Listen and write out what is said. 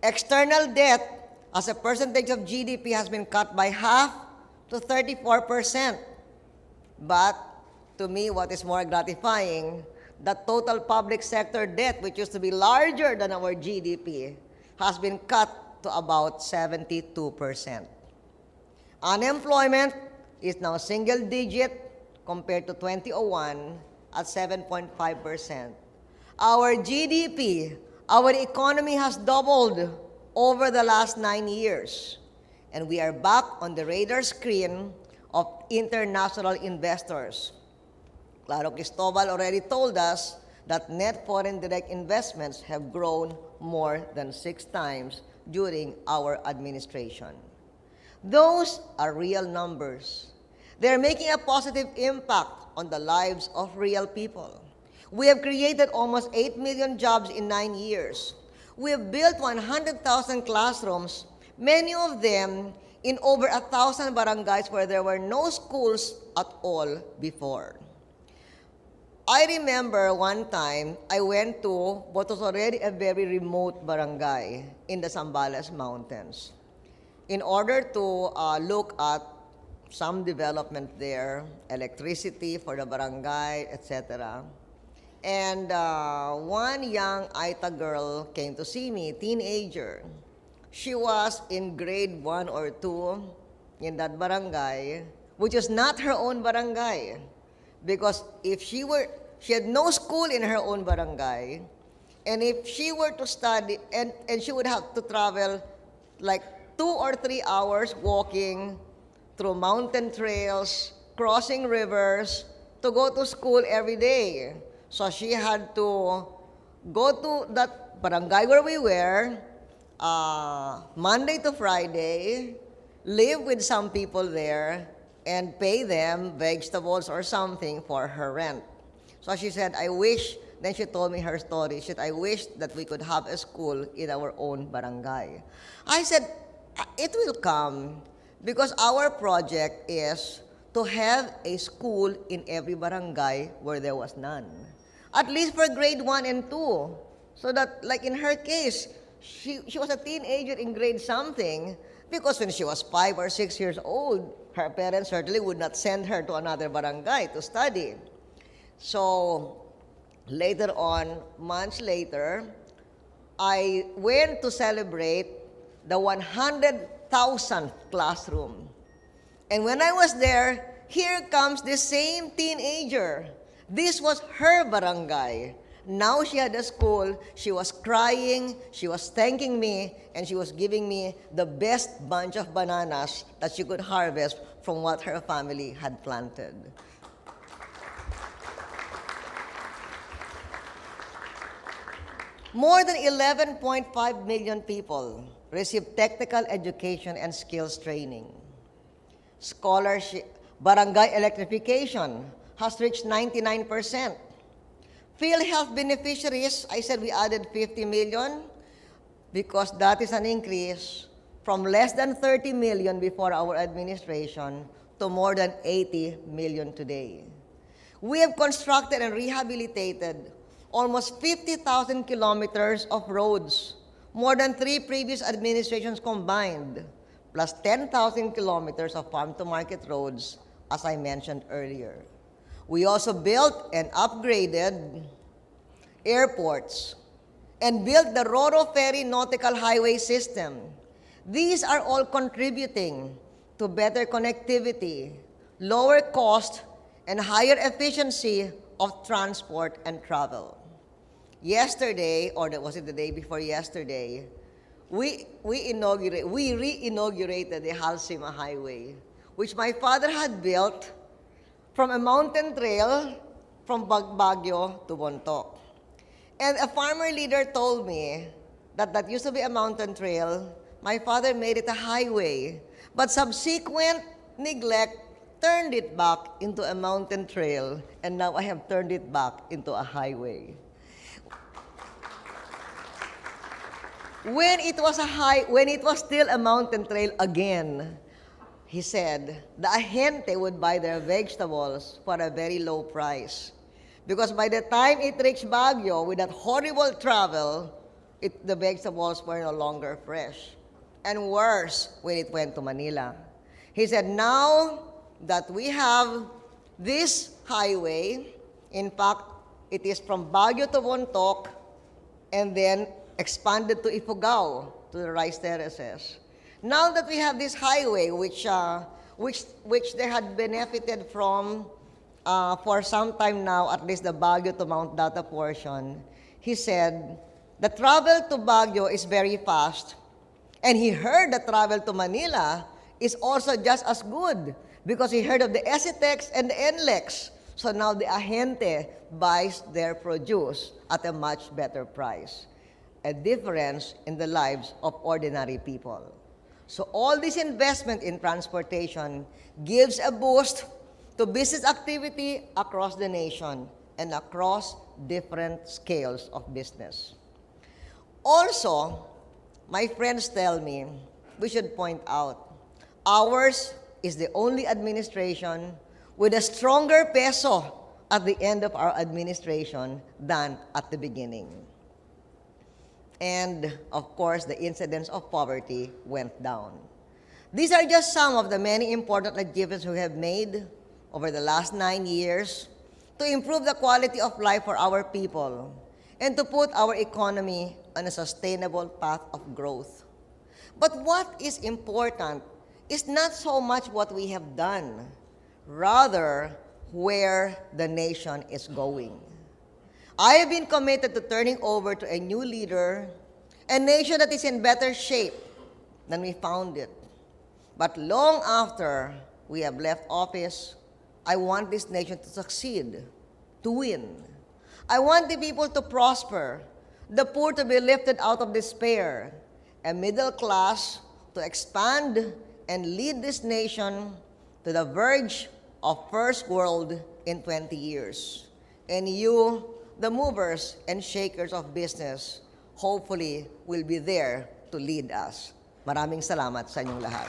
External debt as a percentage of GDP has been cut by half to 34%. But to me, what is more gratifying, the total public sector debt, which used to be larger than our GDP, has been cut to about 72%. Unemployment is now single digit compared to 2001 at 7.5%. Our GDP, our economy has doubled over the last 9 years, and we are back on the radar screen of international investors. Claro Cristobal already told us that net foreign direct investments have grown more than 6 times during our administration. Those are real numbers. They're making a positive impact on the lives of real people. We have created almost 8 million jobs in 9 years. We have built 100,000 classrooms, many of them in over 1,000 barangays where there were no schools at all before. I remember one time I went to what was already a very remote barangay in the Zambales Mountains in order to look at some development there, electricity for the barangay, etc. And one young Aita girl came to see me, teenager. She was in grade 1 or 2 in that barangay, which is not her own barangay. Because if she had no school in her own barangay, and if she were to study, and she would have to travel like 2 or 3 hours walking through mountain trails, crossing rivers, to go to school every day. So she had to go to that barangay where we were, Monday to Friday, live with some people there, and pay them vegetables or something for her rent. So she said, I wish, then she told me her story. She said, I wish that we could have a school in our own barangay. I said, it will come because our project is to have a school in every barangay where there was none. At least for grade 1 and 2. So that, like in her case, she was a teenager in grade something because when she was 5 or 6 years old, her parents certainly would not send her to another barangay to study. So later on, months later, I went to celebrate the 100,000th classroom. And when I was there, here comes this same teenager. This was her barangay. Now she had a school, she was crying, she was thanking me, and she was giving me the best bunch of bananas that she could harvest from what her family had planted. More than 11.5 million people receive technical education and skills training. Scholarship, barangay electrification has reached 99%. PhilHealth beneficiaries, I said we added 50 million because that is an increase from less than 30 million before our administration to more than 80 million today. We have constructed and rehabilitated almost 50,000 kilometers of roads, more than 3 previous administrations combined, plus 10,000 kilometers of farm-to-market roads, as I mentioned earlier. We also built and upgraded airports and built the Roro Ferry Nautical Highway system. These are all contributing to better connectivity, lower cost, and higher efficiency of transport and travel. Yesterday, or was it the day before yesterday, we re-inaugurated the Halsima Highway, which my father had built from a mountain trail from Baguio to Bontoc. And a farmer leader told me that that used to be a mountain trail. My father made it a highway, but subsequent neglect turned it back into a mountain trail, and now I have turned it back into a highway. When it was still a mountain trail again, he said, the ahente would buy their vegetables for a very low price. Because by the time it reached Baguio with that horrible travel, the vegetables were no longer fresh. And worse, when it went to Manila. He said, now that we have this highway, in fact, it is from Baguio to Bontoc, and then expanded to Ifugao, to the rice terraces. Now that we have this highway, which they had benefited from for some time now, at least the Baguio to Mount Data portion, he said, the travel to Baguio is very fast, and he heard the travel to Manila is also just as good because he heard of the ECETEX and the NLEX. So now the ahente buys their produce at a much better price. A difference in the lives of ordinary people. So all this investment in transportation gives a boost to business activity across the nation and across different scales of business. Also, my friends tell me, we should point out, ours is the only administration with a stronger peso at the end of our administration than at the beginning. And, of course, the incidence of poverty went down. These are just some of the many important achievements we have made over the last 9 years to improve the quality of life for our people and to put our economy on a sustainable path of growth. But what is important is not so much what we have done, rather where the nation is going. I have been committed to turning over to a new leader, a nation that is in better shape than we found it. But long after we have left office, I want this nation to succeed, to win. I want the people to prosper, the poor to be lifted out of despair, a middle class to expand and lead this nation to the verge of first world in 20 years. And you, the movers and shakers of business, hopefully will be there to lead us. Maraming salamat sa inyong lahat.